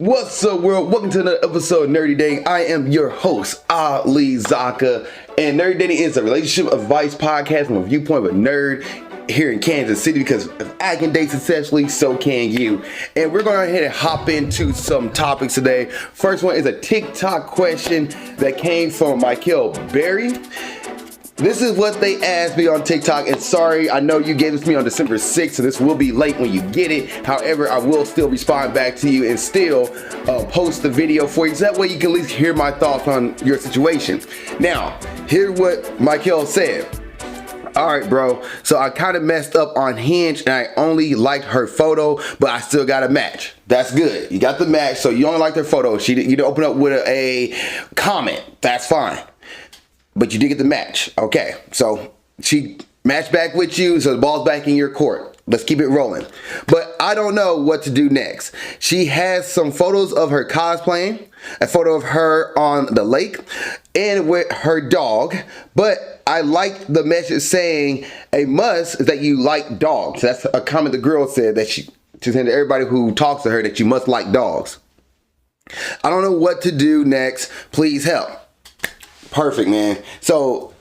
What's up, world? Welcome to another episode of Nerdy Dating. I am your host, Zakka, and Nerdy Dating is a relationship advice podcast from a viewpoint of a nerd here in Kansas City, because if I can date successfully, so can you. And we're going to go ahead and hop into some topics today. First one is a TikTok question that came from Michael Berry. This is what they asked me on TikTok, and sorry, I know you gave this to me on December 6th, so this will be late when you get it. However, I will still respond back to you and still post the video for you, so that way you can at least hear my thoughts on your situation. Now, here's what Michael said. Alright, bro, so I kind of messed up on Hinge and I only liked her photo, but I still got a match. That's good. You got the match, so you only liked her photo. You didn't open up with a comment. That's fine. But you did get the match. Okay, so she matched back with you, so the ball's back in your court. Let's keep it rolling. But I don't know what to do next. She has some photos of her cosplaying, a photo of her on the lake, and with her dog. But I like the message saying a must is that you like dogs. That's a comment the girl said, that she sent to everybody who talks to her, that you must like dogs. I don't know what to do next. Please help. Perfect, man. So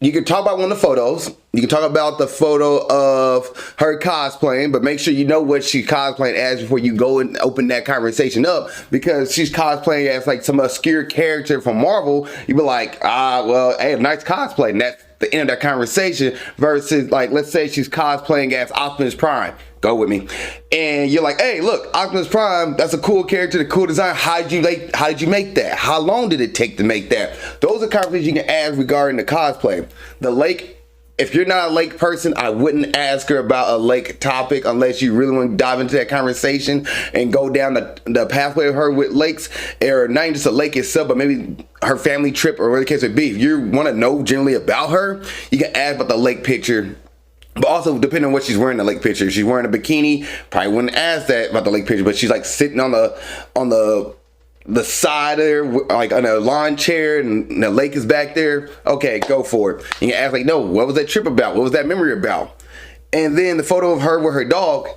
you can talk about one of the photos. You can talk about the photo of her cosplaying, but make sure you know what she's cosplaying as before you go and open that conversation up, because she's cosplaying as like some obscure character from Marvel. You'd be like, well, hey, nice cosplay. And that's the end of that conversation. Versus, like, let's say she's cosplaying as Optimus Prime. Go with me. And you're like, hey, look, Optimus Prime, that's a cool character, the cool design. How did you make that? How long did it take to make that? Those are conversations you can ask regarding the cosplay. The lake, if you're not a lake person, I wouldn't ask her about a lake topic unless you really want to dive into that conversation and go down the pathway of her with lakes, or not even just a lake itself, but maybe her family trip or whatever the case would be. If you want to know generally about her, you can ask about the lake picture. But also, depending on what she's wearing in the lake picture. If she's wearing a bikini, probably wouldn't ask that about the lake picture. But she's like sitting on the side there, like on a lawn chair, and the lake is back there. Okay, go for it. You can ask, like, no, what was that trip about? What was that memory about? And then the photo of her with her dog.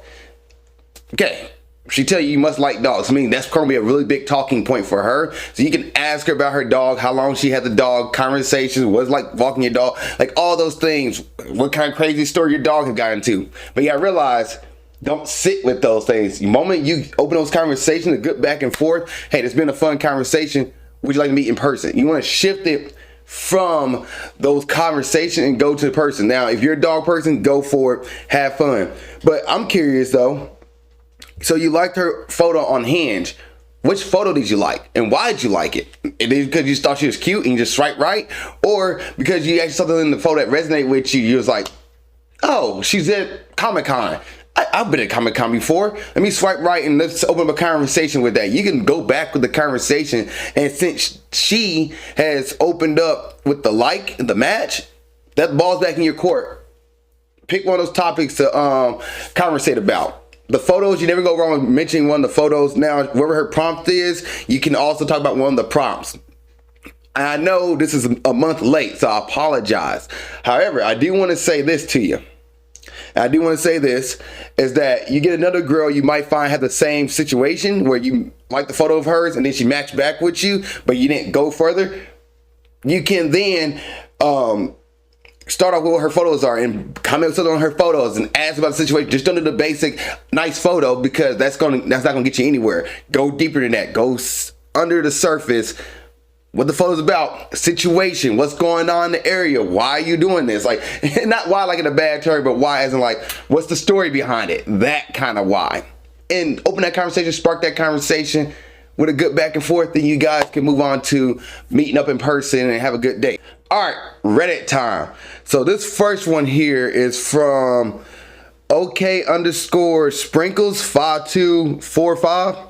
Okay, she tell you must like dogs. I mean, that's going to be a really big talking point for her. So you can ask her about her dog, how long she had the dog, conversations, what's like walking your dog, like all those things. What kind of crazy story your dog has gotten into. But yeah, I realize, don't sit with those things. The moment you open those conversations, a good back and forth, hey, it's been a fun conversation. Would you like to meet in person? You want to shift it from those conversations and go to the person. Now, if you're a dog person, go for it. Have fun. But I'm curious, though. So you liked her photo on Hinge. Which photo did you like? And why did you like it? Is it because you thought she was cute and you just swiped right? Or because you actually something in the photo that resonated with you, you was like, oh, she's at Comic-Con. I've been at Comic-Con before. Let me swipe right and let's open up a conversation with that. You can go back with the conversation, and since she has opened up with the match, that ball's back in your court. Pick one of those topics to conversate about. The photos, you never go wrong with mentioning one of the photos. Now, whatever her prompt is, you can also talk about one of the prompts. I know this is a month late, so I apologize. However, I do want to say this to you. I do want to say this, is that you get another girl you might find have the same situation where you like the photo of hers and then she matched back with you, but you didn't go further. You can then start off with what her photos are and comment something on her photos and ask about the situation. Just don't do the basic nice photo, because that's not gonna get you anywhere. Go deeper than that. Go under the surface. What the photo's about, situation, what's going on in the area, why are you doing this? Like, not why like in a bad term, but why as in like, what's the story behind it? That kind of why. And open that conversation, spark that conversation with a good back and forth, then you guys can move on to meeting up in person and have a good day. All right, Reddit time. So this first one here is from OK_sprinkles5245.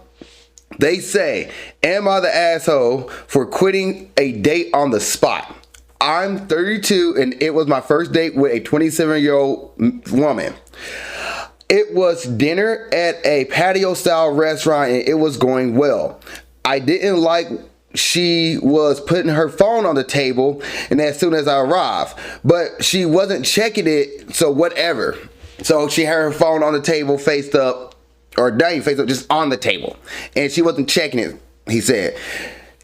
They say, am I the asshole for quitting a date on the spot? I'm 32 and it was my first date with a 27-year-old woman. It was dinner at a patio style restaurant and it was going well. I didn't like she was putting her phone on the table and as soon as I arrived, but she wasn't checking it, so whatever. So she had her phone on the table faced up or dining face up, just on the table, and she wasn't checking it. He said.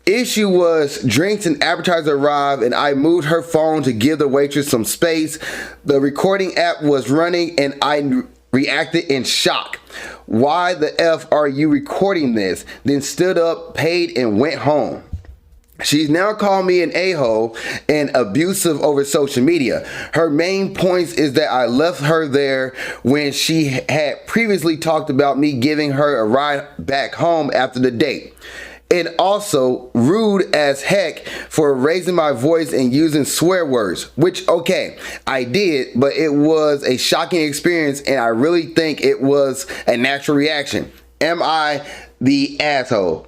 Issue was drinks and appetizers arrived, and I moved her phone to give the waitress some space. The recording app was running, and I reacted in shock. Why the F are you recording this? Then stood up, paid, and went home. She's now called me an a-hole and abusive over social media. Her main points is that I left her there when she had previously talked about me giving her a ride back home after the date. And also rude as heck for raising my voice and using swear words, which, okay, I did, but it was a shocking experience, and I really think it was a natural reaction. Am I the asshole?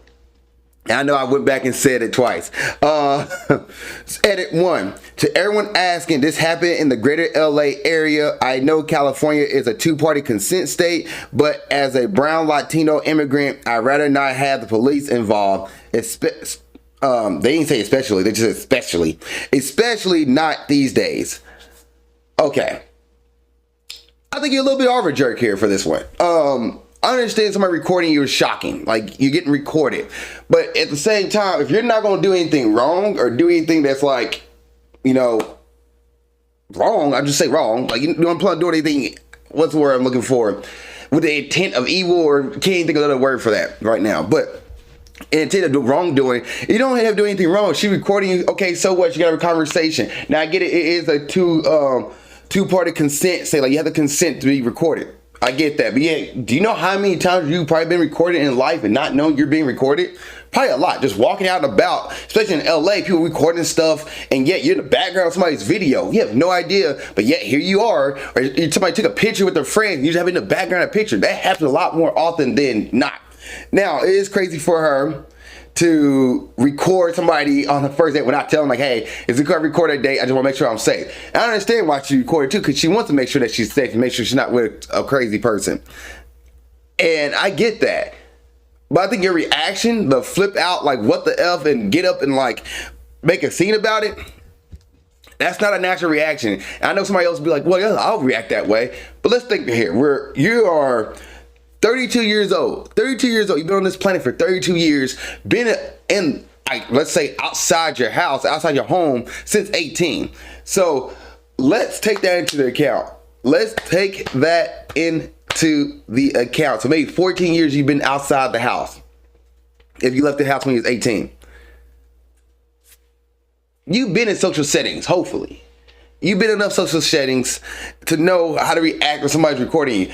I know I went back and said it twice. Edit 1. To everyone asking, this happened in the greater LA area. I know California is a two-party consent state, but as a brown Latino immigrant, I'd rather not have the police involved. They didn't say especially, they just said especially. Especially not these days. Okay. I think you're a little bit over a jerk here for this one. I understand somebody recording you is shocking. Like, you're getting recorded. But at the same time, if you're not going to do anything wrong or do anything that's like, you know, wrong, I just say wrong. Like, you don't plan on doing anything, what's the word I'm looking for? With the intent of evil, or can't even think of another word for that right now. But intent of wrongdoing, you don't have to do anything wrong. She recording you, okay, so what? You got to have a conversation. Now, I get it. It is a two-party consent. Say, like, you have to consent to be recorded. I get that, but yeah, do you know how many times you've probably been recorded in life and not knowing you're being recorded? Probably a lot. Just walking out and about, especially in LA, people recording stuff, and yet you're in the background of somebody's video. You have no idea, but yet here you are, or somebody took a picture with their friend, you just have in the background a picture. That happens a lot more often than not. Now, it is crazy for her to record somebody on the first date without telling, like, hey, is it going to record a date? I just want to make sure I'm safe. And I understand why she recorded too, because she wants to make sure that she's safe and make sure she's not with a crazy person. And I get that. But I think your reaction, the flip out, like, what the F, and get up and, like, make a scene about it, that's not a natural reaction. And I know somebody else will be like, well, yeah, I'll react that way. But let's think here. You are 32 years old. 32 years old. You've been on this planet for 32 years. Been in, let's say, outside your house, outside your home since 18. So let's take that into the account. Let's take that into the account. So maybe 14 years you've been outside the house. If you left the house when you was 18. You've been in social settings, hopefully. You've been in enough social settings to know how to react when somebody's recording you.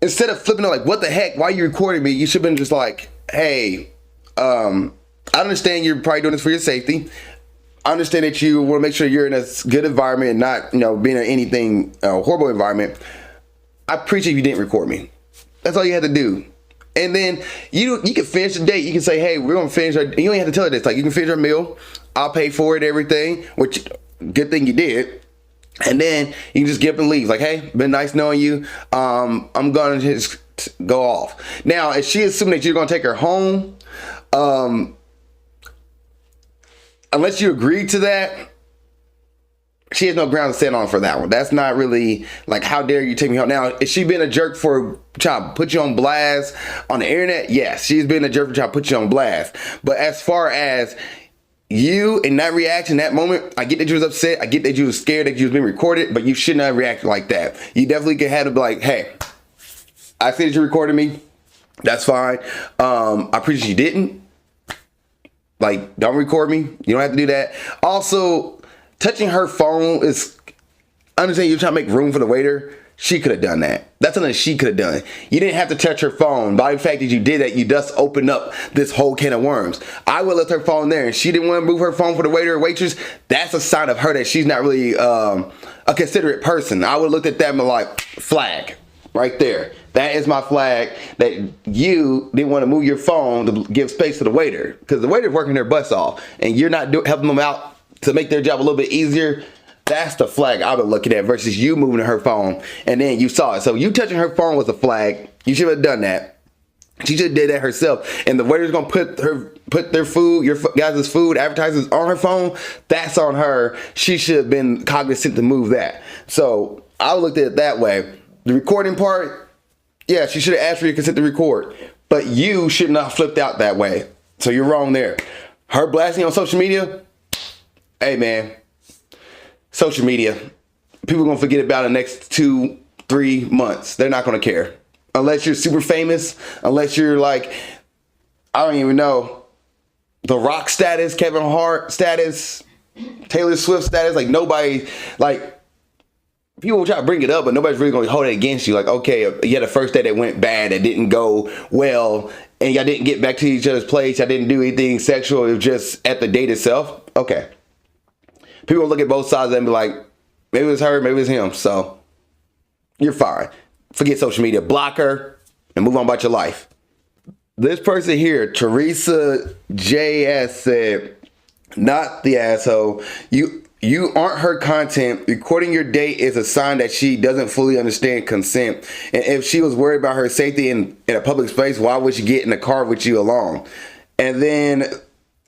Instead of flipping out like, what the heck, why are you recording me? You should have been just like, hey, I understand you're probably doing this for your safety. I understand that you want to make sure you're in a good environment and not, you know, being in anything horrible environment. I appreciate you didn't record me. That's all you had to do. And then you can finish the date. You can say, hey, we're going to finish our, you don't even have to tell her this. Like, you can finish our meal. I'll pay for it, everything, which, good thing you did. And then you can just get up and leave. Like, hey, been nice knowing you. I'm going to just go off. Now, if she assumed that you're going to take her home, unless you agree to that, she has no ground to stand on for that one. That's not really, like, how dare you take me home. Now, is she been a jerk for trying to put you on blast on the internet? Yes, she's been a jerk for trying to put you on blast. But as far as you in that reaction, that moment, I get that you was upset. I get that you was scared that you was being recorded, but you shouldn't have reacted like that. You definitely could have to be like, hey, I see that you recorded me. That's fine. I appreciate you didn't. Like, don't record me. You don't have to do that. Also, touching her phone is, I understand you're trying to make room for the waiter. She could have done that. That's something she could have done. You didn't have to touch her phone. By the fact that you did that, you just opened up this whole can of worms. I would have left her phone there, and she didn't want to move her phone for the waiter or waitress. That's a sign of her that she's not really a considerate person. I would have looked at that and been like, flag, right there. That is my flag that you didn't want to move your phone to give space to the waiter, because the waiter's working their butts off, and you're not helping them out to make their job a little bit easier. That's the flag I was looking at versus you moving her phone and then you saw it. So you touching her phone was a flag. You should have done that. She should have did that herself. And the waiter's gonna put their food, your guys' food, advertisements on her phone. That's on her. She should have been cognizant to move that. So I looked at it that way. The recording part, Yeah, she should have asked for your consent to record. But you should not have flipped out that way. So you're wrong there. Her blasting on social media, hey man, social media, people are going to forget about it the next 2-3 months. They're not going to care. Unless you're super famous, unless you're like, I don't even know, The Rock status, Kevin Hart status, Taylor Swift status. Like nobody, like people will try to bring it up, but nobody's really going to hold it against you. Like, okay, you had a first date that went bad, that didn't go well, and y'all didn't get back to each other's place. Y'all didn't do anything sexual. It was just at the date itself. Okay. People will look at both sides and be like, maybe it was her, maybe it was him. So you're fine. Forget social media. Block her and move on about your life. This person here, Teresa JS, said, not the asshole. You aren't her content. Recording your date is a sign that she doesn't fully understand consent. And if she was worried about her safety in a public space, why would she get in the car with you along? And then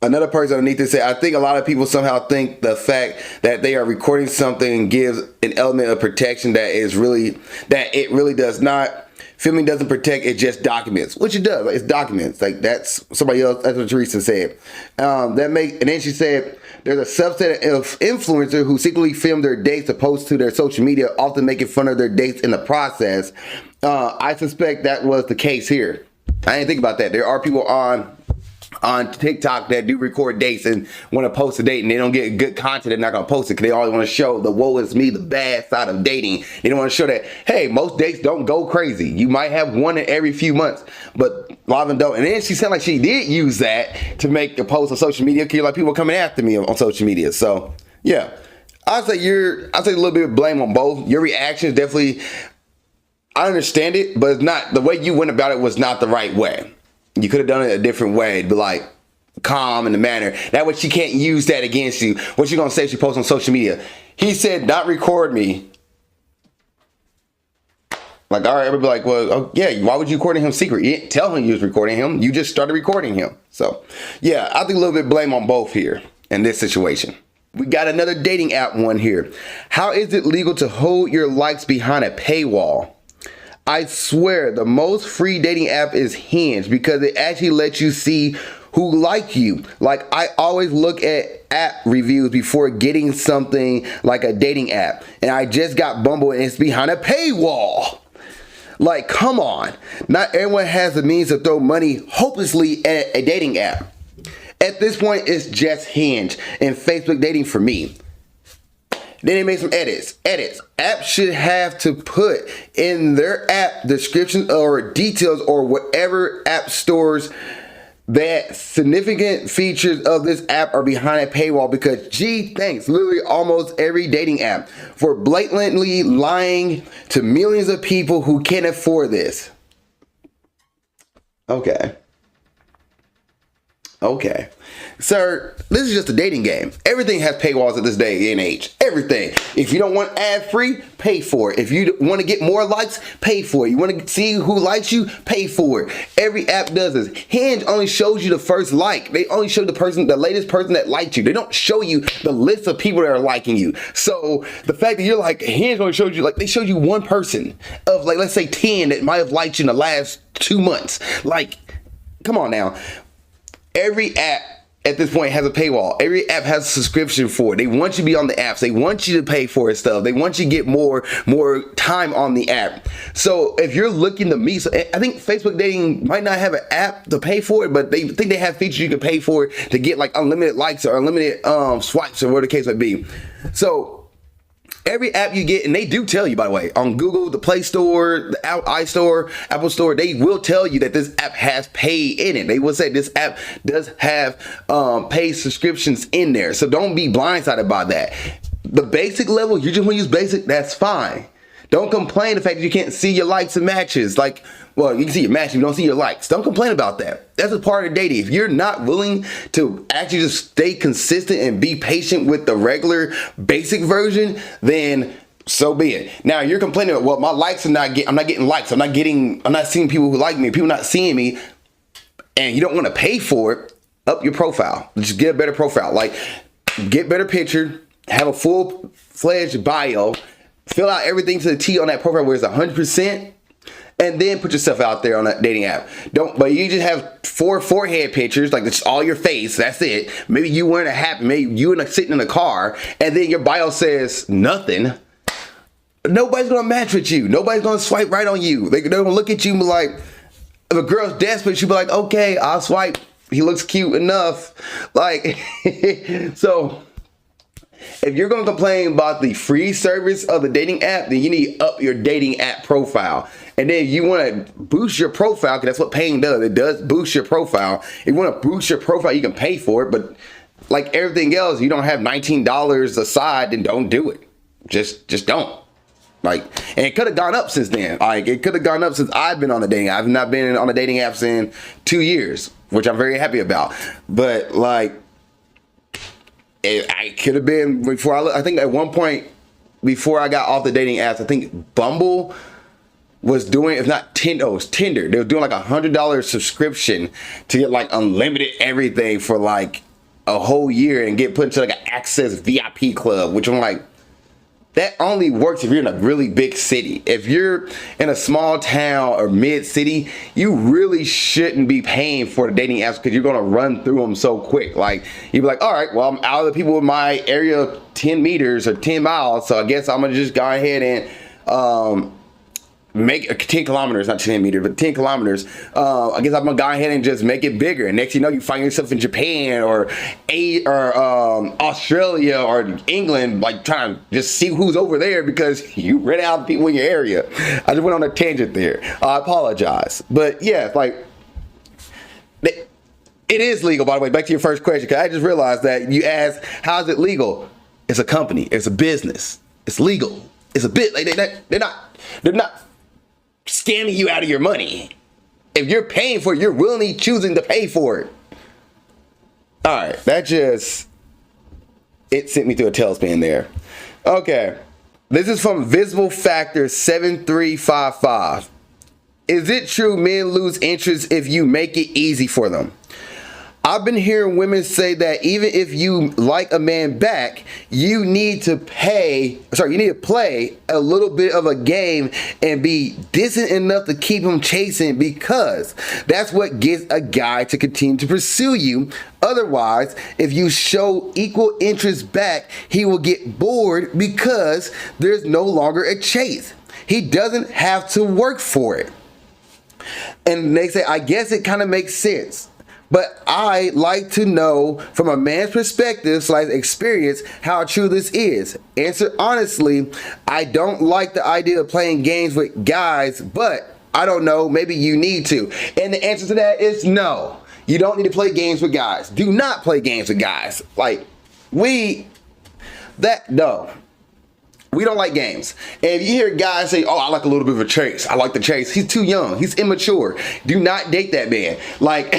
another person underneath this said, I think a lot of people somehow think the fact that they are recording something gives an element of protection that it really does not. Filming doesn't protect, it just documents, which it does. Like, it's documents. Like that's somebody else. That's what Teresa said. And then she said, there's a subset of influencers who secretly film their dates to post to their social media, often making fun of their dates in the process. I suspect that was the case here. I didn't think about that. There are people on TikTok that do record dates and want to post a date, and they don't get good content. They're not going to post it because they always want to show the woe is me, the bad side of dating. They don't want to show that, hey, most dates don't go crazy. You might have one in every few months, but a lot of them don't. And then she sounded like she did use that to make a post on social media because like people coming after me on social media. So yeah, I'd say a little bit of blame on both. Your reaction is definitely, I understand it, but it's not, the way you went about it was not the right way. You could have done it a different way, but like calm in the manner. That way she can't use that against you. What you gonna say if she posts on social media? He said, not record me. Like, all right, everybody be like, well, oh, yeah, why would you record him secret? You didn't tell him you was recording him. You just started recording him. So, yeah, I think a little bit of blame on both here in this situation. We got another dating app one here. How is it legal to hold your likes behind a paywall? I swear the most free dating app is Hinge because it actually lets you see who like you. Like I always look at app reviews before getting something like a dating app. And I just got Bumble and it's behind a paywall. Like, come on. Not everyone has the means to throw money hopelessly at a dating app. At this point, it's just Hinge and Facebook dating for me. Then they made some edits. Apps should have to put in their app description or details or whatever app stores that significant features of this app are behind a paywall because gee, thanks, literally almost every dating app for blatantly lying to millions of people who can't afford this. Okay. Sir, this is just a dating game. Everything has paywalls at this day and age. Everything. If you don't want ad-free, pay for it. If you want to get more likes, pay for it. You want to see who likes you, pay for it. Every app does this. Hinge only shows you the first like. They only show the latest person that liked you. They don't show you the list of people that are liking you. So the fact that you're like, Hinge only showed you, like they showed you one person of like, let's say 10 that might have liked you in the last 2 months. Like, come on now. Every app at this point has a paywall. Every app has a subscription for it. They want you to be on the apps. They want you to pay for it stuff. They want you to get more time on the app. So if you're looking to meet, so I think Facebook dating might not have an app to pay for it, but they think they have features you can pay for it to get like unlimited likes or unlimited swipes or whatever the case might be. So every app you get, and they do tell you, by the way, on Google, the Play Store, the iStore, Apple Store, they will tell you that this app has pay in it. They will say this app does have paid subscriptions in there. So don't be blindsided by that. The basic level, you just want to use basic, that's fine. Don't complain the fact that you can't see your likes and matches. Like, well, you can see your matches, you don't see your likes. Don't complain about that. That's a part of dating. If you're not willing to actually just stay consistent and be patient with the regular basic version, then so be it. Now you're complaining about, well, my likes are I'm not getting likes. I'm not seeing people who like me. People not seeing me, and you don't want to pay for it. Up your profile. Just get a better profile. Like, get better picture. Have a full-fledged bio. Fill out everything to the T on that profile where it's 100%. and then put yourself out there on that dating app. But you just have 4 forehead pictures, like it's all your face. That's it. Maybe you wearing a hat. Maybe you sitting in a car, and then your bio says nothing. Nobody's gonna match with you. Nobody's gonna swipe right on you. They're gonna look at you and be like, if a girl's desperate, she'll be like, okay, I'll swipe. He looks cute enough. Like, so if you're gonna complain about the free service of the dating app, then you need to up your dating app profile. And then you want to boost your profile, because that's what paying does. It does boost your profile. If you want to boost your profile, you can pay for it. But like everything else, you don't have $19 aside, then don't do it. Just don't. Like, and it could have gone up since then. Like, it could have gone up since I've been on the dating app. I've not been on the dating apps in 2 years, which I'm very happy about. But like, I could have been before. I think at one point before I got off the dating apps, I think Bumble was doing, if not Tinder, it was Tinder. They were doing like $100 subscription to get like unlimited everything for like a whole year and get put into like an Access VIP club, which I'm like, that only works if you're in a really big city. If you're in a small town or mid city, you really shouldn't be paying for the dating apps, because you're gonna run through them so quick. Like, you'd be like, all right, well, I'm out of the people in my area 10 meters or 10 miles, so I guess I'm gonna just go ahead and make 10 kilometers, not 10 meters, but 10 kilometers. I guess I'm gonna go ahead and just make it bigger. And next you know, you find yourself in Japan or Australia or England, like trying to just see who's over there because you ran out of people in your area. I just went on a tangent there. I apologize. But yeah, it's like, it is legal, by the way. Back to your first question, because I just realized that you asked, how is it legal? It's a company. It's a business. It's legal. It's a bit. Like, they're not scamming you out of your money. If you're paying for it, you're willingly choosing to pay for it. All right, it sent me through a tailspin there. Okay, this is from Visible Factor 7355. Is it true men lose interest if you make it easy for them? I've been hearing women say that even if you like a man back, you need to play a little bit of a game and be decent enough to keep him chasing, because that's what gets a guy to continue to pursue you. Otherwise, if you show equal interest back, he will get bored because there's no longer a chase. He doesn't have to work for it. And they say, I guess it kind of makes sense. But I like to know from a man's perspective / experience how true this is. Answer honestly, I don't like the idea of playing games with guys, but I don't know, maybe you need to. And the answer to that is no. You don't need to play games with guys. Do not play games with guys. No. We don't like games. And if you hear guys say, oh, I like a little bit of a chase. I like the chase. He's too young. He's immature. Do not date that man. Like,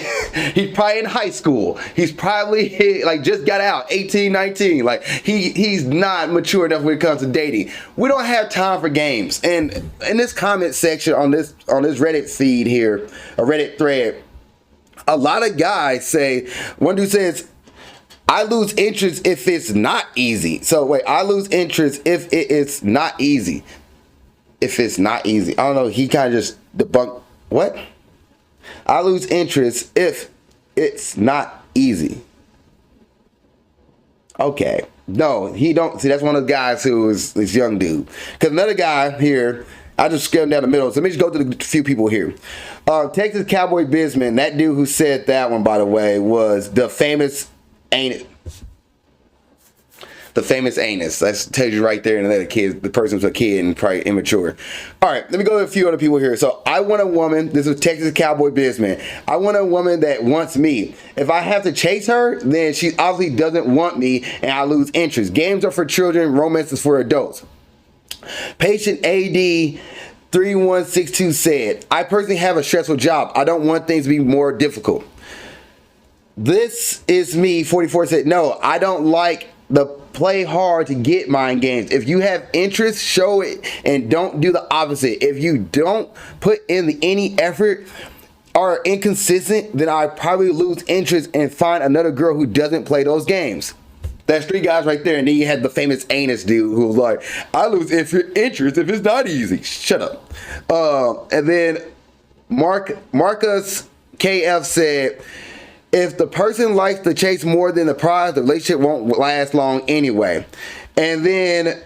he's probably in high school. He's probably just got out, 18, 19. Like, he's not mature enough when it comes to dating. We don't have time for games. And in this comment section on this Reddit feed here, a Reddit thread, a lot of guys say, one dude says, I lose interest if it's not easy. So wait, I lose interest if it's not easy. If it's not easy. I don't know. He kind of just debunked. What? I lose interest if it's not easy. Okay. No, he don't. See, that's one of the guys who is this young dude. Because another guy here, I just skimmed down the middle. So let me just go to the few people here. Texas Cowboy Bizman, that dude who said that one, by the way, was the famous Ain't it? The famous anus. That tells you right there, and the person's a kid and probably immature. All right, let me go to a few other people here. So I want a woman. This is Texas Cowboy Bizman. I want a woman that wants me. If I have to chase her, then she obviously doesn't want me, and I lose interest. Games are for children. Romance is for adults. Patient AD 3162 said, I personally have a stressful job. I don't want things to be more difficult. This is me, 44, said, no, I don't like the play hard to get mind games. If you have interest, show it, and don't do the opposite. If you don't put in any effort or are inconsistent, then I probably lose interest and find another girl who doesn't play those games. That's three guys right there. And then you had the famous anus dude who was like, I lose interest if it's not easy. Shut up. And then Marcus KF said, if the person likes the chase more than the prize, the relationship won't last long anyway. And then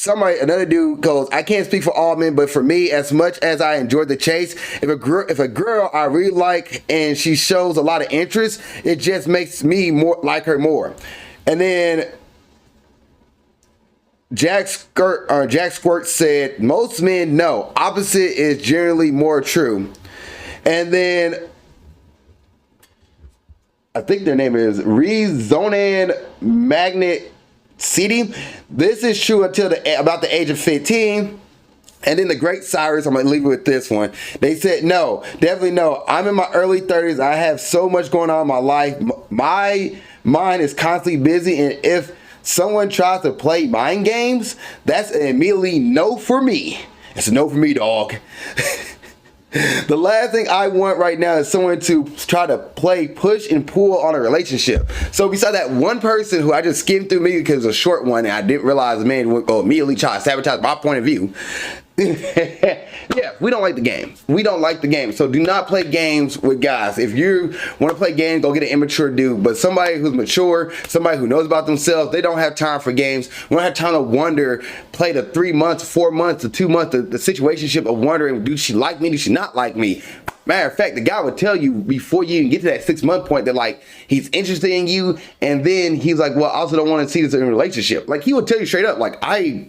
another dude goes, I can't speak for all men, but for me, as much as I enjoy the chase, if a girl I really like and she shows a lot of interest, it just makes me more like her more. And then Jack Squirt said, most men know. Opposite is generally more true. And then I think their name is Rezonan Magnet City. This is true until about the age of 15. And then the Great Cyrus, I'm going to leave it with this one. They said, no, definitely no. I'm in my early 30s. I have so much going on in my life. My mind is constantly busy. And if someone tries to play mind games, that's an immediately no for me. It's a no for me, dog. The last thing I want right now is someone to try to play push and pull on a relationship. So besides that one person who I just skimmed through me because it was a short one and I didn't realize the man would immediately try to sabotage my point of view. Yeah, we don't like the game. We don't like the game. So do not play games with guys. If you want to play games, go get an immature dude. But somebody who's mature, somebody who knows about themselves, they don't have time for games. We don't have time to wonder, play the 3 months, 4 months, the 2 months, the situationship of wondering, do she like me, do she not like me? Matter of fact, the guy would tell you before you even get to that 6 month point that like he's interested in you, and then he's like, well, I also don't want to see this in a relationship. Like he would tell you straight up, like, I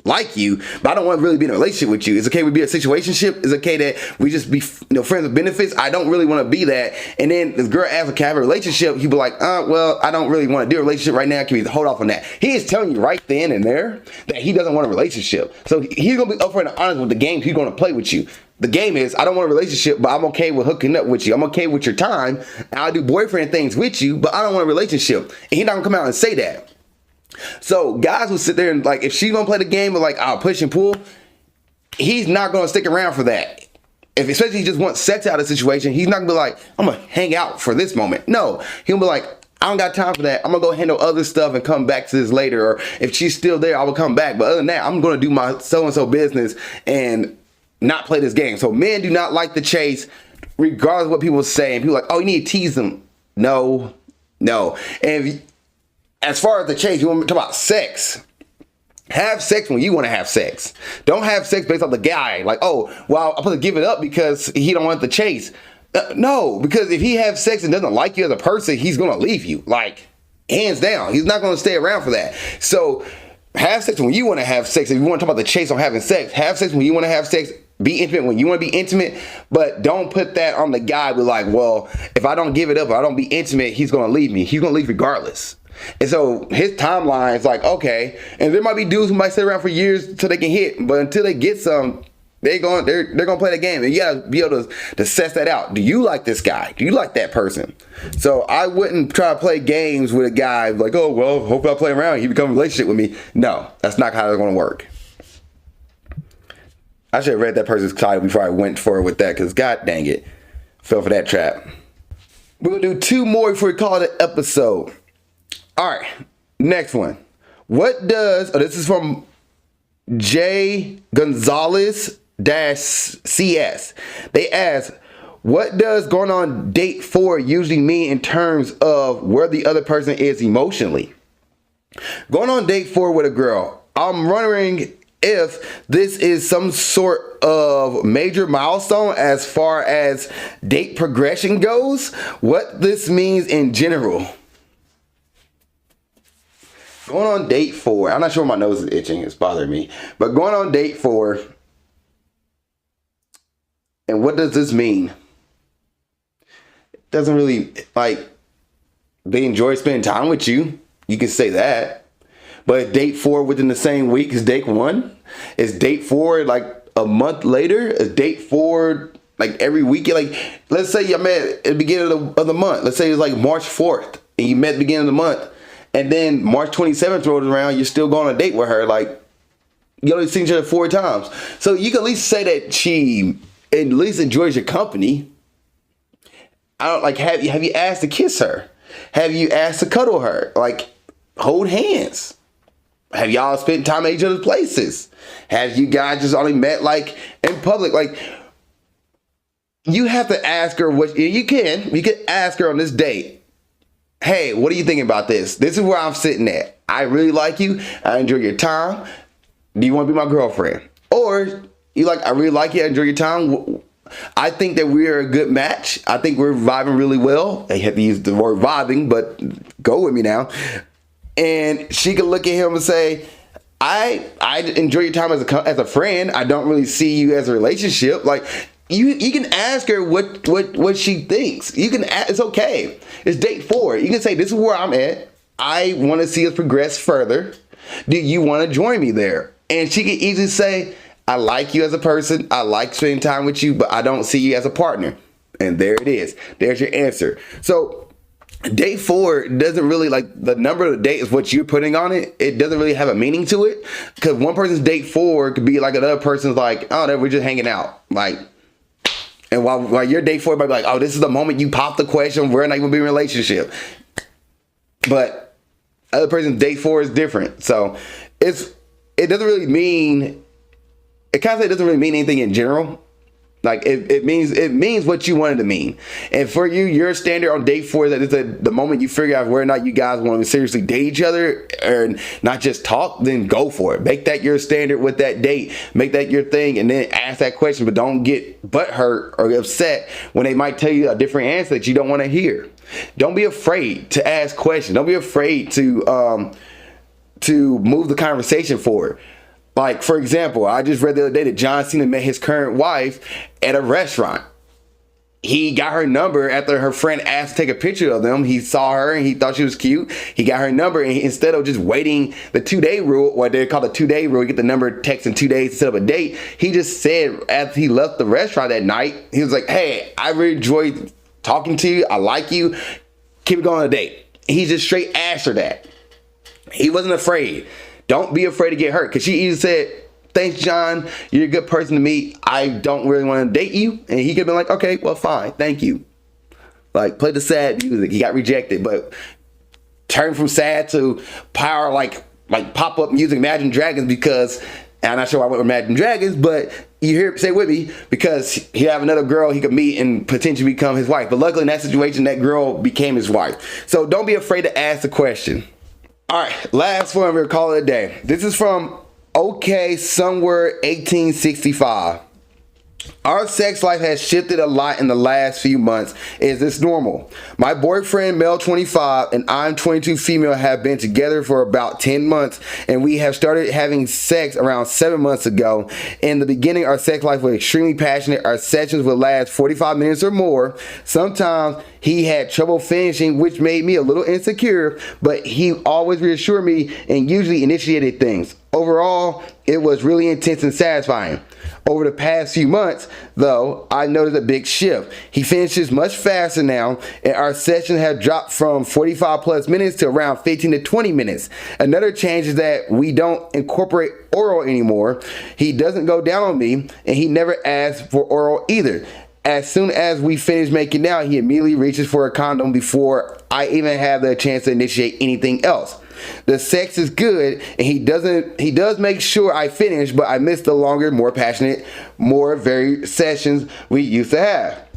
like you, but I don't want to really be in a relationship with you. It's okay we be a situationship. It's okay that we just be friends with benefits. I don't really want to be that. And then this girl asks, can I have a relationship? He'd be like, well, I don't really want to do a relationship right now. Can we hold off on that? He is telling you right then and there that he doesn't want a relationship. So he's going to be upfront and honest with the game he's going to play with you. The game is, I don't want a relationship, but I'm okay with hooking up with you. I'm okay with your time. And I'll do boyfriend things with you, but I don't want a relationship. And he's not going to come out and say that. So guys will sit there and like, if she's gonna play the game of like, I'll push and pull, he's not gonna stick around for that. If especially he just wants sex out of the situation, he's not gonna be like, I'm gonna hang out for this moment. No, he'll be like, I don't got time for that. I'm gonna go handle other stuff and come back to this later. Or if she's still there, I will come back. But other than that, I'm gonna do my so-and-so business and not play this game. So men do not like the chase, regardless of what people say. And people are like, oh, you need to tease them. No. And as far as the chase, you want to talk about sex. Have sex when you want to have sex. Don't have sex based on the guy. Like, oh, well, I'm supposed to give it up because he don't want the chase. No, because if he has sex and doesn't like you as a person, he's going to leave you. Like, hands down. He's not going to stay around for that. So have sex when you want to have sex. If you want to talk about the chase on having sex, have sex when you want to have sex. Be intimate when you want to be intimate, but don't put that on the guy with like, well, if I don't give it up, if I don't be intimate, he's going to leave me. He's going to leave regardless. And so his timeline is like, okay, and there might be dudes who might sit around for years until they can hit, but until they get some, they're gonna play the game, and you gotta be able to assess that out. Do you like this guy? Do you like that person? So I wouldn't try to play games with a guy like, oh well, hope I play around, he become a relationship with me. No, that's not how it's gonna work. I should have read that person's title before I went for it with that, because god dang it, fell for that trap. We're gonna do 2 more before we call it an episode. All right, next one. This is from J Gonzalez CS. They ask, what does going on date 4 usually mean in terms of where the other person is emotionally? Going on date 4 with a girl, I'm wondering if this is some sort of major milestone as far as date progression goes, what this means in general. Going on date 4, I'm not sure my nose is itching, it's bothering me, but going on date 4, and what does this mean? It doesn't really, like, they enjoy spending time with you, you can say that, but date 4 within the same week as date 1? Is date 4 like a month later? Is date 4 like every week? Like, let's say you met at the beginning of the month, let's say it's like March 4th, and you met at the beginning of the month, and then March 27th rolls around, you're still going on a date with her. Like, you only seen each other 4 times. So you can at least say that she at least enjoys your company. I don't like, have you asked to kiss her? Have you asked to cuddle her? Like, hold hands. Have y'all spent time at each other's places? Have you guys just only met like in public? Like, you have to ask her what you can ask her on this date. Hey, what are you thinking about this? This is where I'm sitting at. I really like you. I enjoy your time. Do you want to be my girlfriend? Or you like, I really like you. I enjoy your time. I think that we are a good match. I think we're vibing really well. I have to use the word vibing, but go with me now. And she could look at him and say, I enjoy your time as a friend. I don't really see you as a relationship. Like, you can ask her what she thinks. You can it's okay. It's date 4. You can say, this is where I'm at. I want to see us progress further. Do you want to join me there? And she can easily say, I like you as a person. I like spending time with you, but I don't see you as a partner. And there it is. There's your answer. So date 4 doesn't really, like, the number of the date is what you're putting on it. It doesn't really have a meaning to it, because one person's date 4 could be like another person's like, oh, no, we're just hanging out. Like, and while your date 4 might be like, oh, this is the moment you pop the question, we're not even be in a relationship. But other person's date 4 is different. So it doesn't really mean, it kind of say it doesn't really mean anything in general. Like, it means what you want it to mean. And for you, your standard on date 4 is that it's the moment you figure out whether or not you guys want to seriously date each other or not just talk, then go for it. Make that your standard with that date. Make that your thing, and then ask that question. But don't get butthurt or upset when they might tell you a different answer that you don't want to hear. Don't be afraid to ask questions. Don't be afraid to move the conversation forward. Like, for example, I just read the other day that John Cena met his current wife at a restaurant. He got her number after her friend asked to take a picture of them. He saw her and he thought she was cute. He got her number, and instead of just waiting the 2-day rule, what they call the 2-day rule, you get the number text in 2 days to set up a date. He just said after he left the restaurant that night, he was like, hey, I really enjoyed talking to you. I like you. Keep it going on a date. He just straight asked her that. He wasn't afraid. Don't be afraid to get hurt, because she either said, thanks, John, you're a good person to meet. I don't really want to date you. And he could have been like, okay, well, fine. Thank you. Like, play the sad music. He got rejected, but turn from sad to power, like pop-up music, Imagine Dragons, because, and I'm not sure why I went with Imagine Dragons, but you hear, say with me, because he have another girl he could meet and potentially become his wife. But luckily in that situation, that girl became his wife. So don't be afraid to ask the question. All right, last one, we'll call it a day. This is from OK Somewhere 1865. Our sex life has shifted a lot in the last few months. Is this normal? My boyfriend, male 25, and I'm 22 female, have been together for about 10 months, and we have started having sex around 7 months ago. In the beginning, our sex life was extremely passionate. Our sessions would last 45 minutes or more. Sometimes he had trouble finishing, which made me a little insecure, but he always reassured me and usually initiated things. Overall, it was really intense and satisfying. Over the past few months, though, I noticed a big shift. He finishes much faster now, and our sessions have dropped from 45 plus minutes to around 15 to 20 minutes. Another change is that we don't incorporate oral anymore. He doesn't go down on me, and he never asks for oral either. As soon as we finish making out, he immediately reaches for a condom before I even have the chance to initiate anything else. The sex is good, and he does make sure I finish, but I miss the longer, more passionate, more varied sessions we used to have.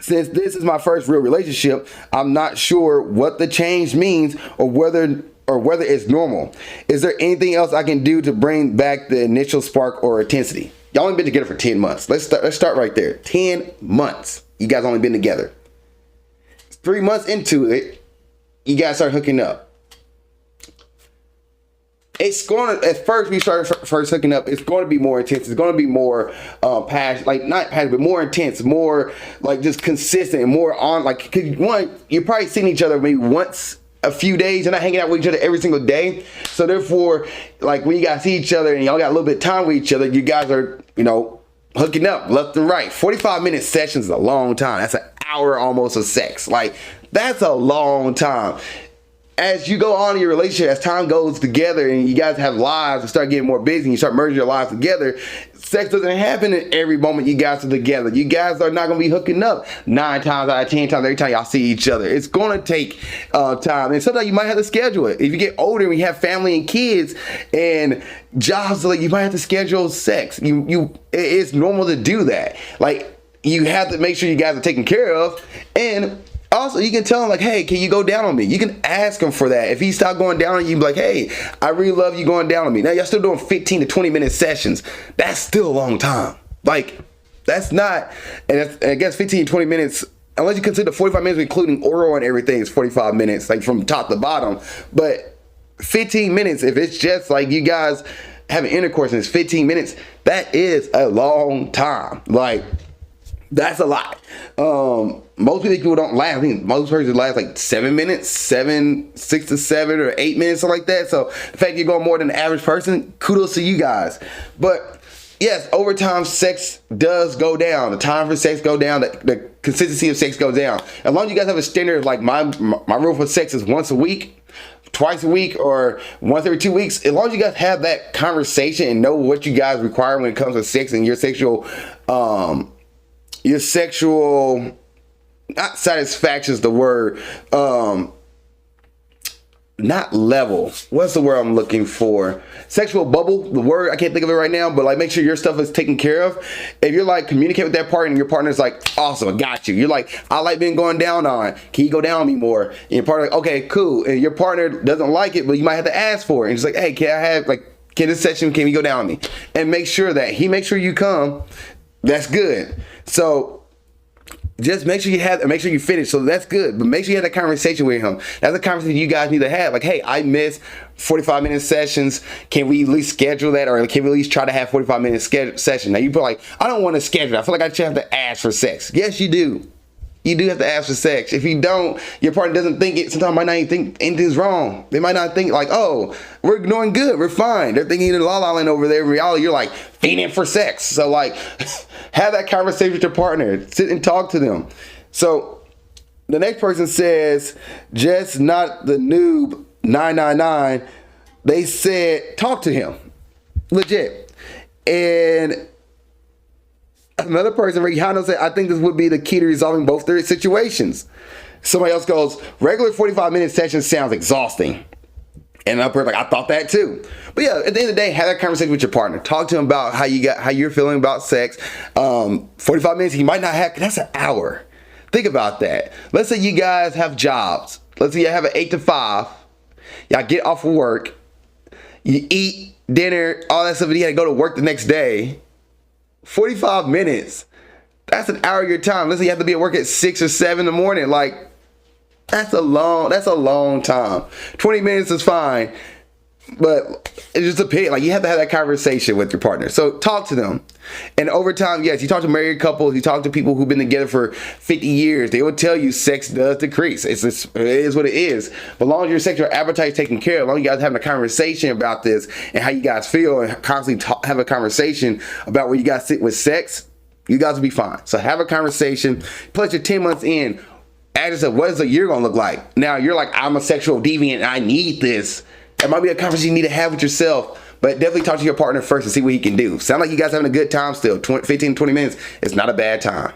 Since this is my first real relationship, I'm not sure what the change means or whether it's normal. Is there anything else I can do to bring back the initial spark or intensity? Y'all only been together for 10 months. Let's start right there. 10 months. You guys only been together. 3 months into it, you guys start hooking up. It's going to, at first we started first hooking up, it's going to be more intense. It's going to be more passion, like not passion, but more intense, more like just consistent and more on, like, cause you're probably seeing each other maybe once a few days. You're not hanging out with each other every single day. So therefore, like, when you guys see each other and y'all got a little bit of time with each other, you guys are, hooking up left and right. 45-minute sessions is a long time. That's an hour almost of sex. Like, that's a long time. As you go on in your relationship, as time goes together and you guys have lives and start getting more busy and you start merging your lives together, sex doesn't happen in every moment you guys are together. You guys are not going to be hooking up 9 times out of 10 times every time y'all see each other. It's going to take time. And sometimes you might have to schedule it. If you get older and you have family and kids and jobs, like, you might have to schedule sex. It's normal to do that. Like, you have to make sure you guys are taken care of. And also, you can tell him, like, hey, can you go down on me? You can ask him for that. If he stopped going down on you, be like, hey, I really love you going down on me. Now, y'all still doing 15 to 20 minute sessions. That's still a long time. Like, that's not, and I guess 15 to 20 minutes, unless you consider 45 minutes including oral and everything, is 45 minutes, like from top to bottom. But 15 minutes, if it's just like you guys having intercourse and it's 15 minutes, that is a long time. Like, that's a lot. Most people don't last. I think most persons last like 7 minutes, 6 to 7 or 8 minutes, something like that. So the fact you're going more than the average person, kudos to you guys. But yes, over time, sex does go down. The time for sex go down. The consistency of sex goes down. As long as you guys have a standard, like my rule for sex is once a week, twice a week, or once every 2 weeks. As long as you guys have that conversation and know what you guys require when it comes to sex and your sexual not satisfaction is the word, not level. What's the word I'm looking for? Sexual bubble, the word, I can't think of it right now, but like, make sure your stuff is taken care of. If you're like, communicate with that partner and your partner's like, awesome, I got you. You're like, I like being going down on. Can you go down on me more? And your partner like, okay, cool. And your partner doesn't like it, but you might have to ask for it. And it's like, hey, can this session, can you go down on me? And make sure that he makes sure you come. That's good. So just make sure you finish. So that's good. But make sure you have that conversation with him. That's a conversation you guys need to have. Like, hey, I missed 45-minute sessions. Can we at least schedule that? Or can we at least try to have 45-minute session? Now, you be like, I don't want to schedule. I feel like I should have to ask for sex. Yes, you do. You do have to ask for sex. If you don't, your partner doesn't think it. Sometimes might not even think anything's wrong. They might not think like, oh, we're doing good, we're fine. They're thinking in la la land over there. In reality, you're like fiending for sex. So like, have that conversation with your partner. Sit and talk to them. So the next person says, just not the noob 999. They said, talk to him, legit. And another person, Rihanna, said, I think this would be the key to resolving both their situations. Somebody else goes, regular 45-minute session sounds exhausting. And another person, like, I thought that too. But yeah, at the end of the day, have that conversation with your partner. Talk to him about how you're feeling about sex. 45 minutes, he might not have, that's an hour. Think about that. Let's say you guys have jobs. Let's say you have an 8 to 5. Y'all get off of work. You eat dinner, all that stuff, and you gotta go to work the next day. 45 minutes, that's an hour of your time. Let's say you have to be at work at 6 or 7 in the morning. Like, that's a long time. 20 minutes is fine, but it just depends. Like, you have to have that conversation with your partner. So talk to them. And over time, yes, you talk to married couples, you talk to people who've been together for 50 years, they will tell you sex does decrease. It is what it is. But as long as your sexual appetite is taken care of, as long as you guys having a conversation about this and how you guys feel, and constantly have a conversation about where you guys sit with sex, you guys will be fine. So have a conversation. Plus, you're 10 months in. Ask yourself, what is a year gonna look like? Now, you're like, I'm a sexual deviant and I need this. That might be a conversation you need to have with yourself. But definitely talk to your partner first and see what he can do. Sound like you guys having a good time still. 15, 20 minutes. It's not a bad time.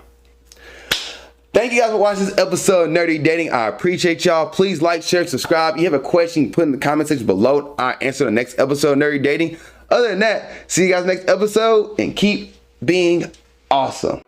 Thank you guys for watching this episode of Nerdy Dating. I appreciate y'all. Please like, share, subscribe. If you have a question, put in the comment section below. I'll answer the next episode of Nerdy Dating. Other than that, see you guys next episode and keep being awesome.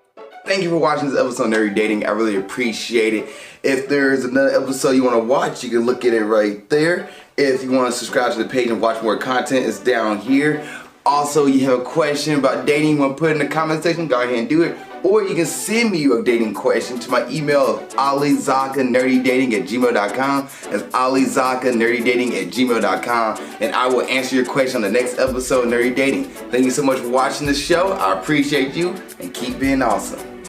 Thank you for watching this episode of Nerdy Dating. I really appreciate it. If there's another episode you want to watch, you can look at it right there. If you want to subscribe to the page and watch more content, it's down here. Also, you have a question about dating, you want to put it in the comment section, go ahead and do it. Or you can send me a dating question to my email of alizakkanerdydating@gmail.com. That's alizakkanerdydating@gmail.com. And I will answer your question on the next episode of Nerdy Dating. Thank you so much for watching this show. I appreciate you and keep being awesome.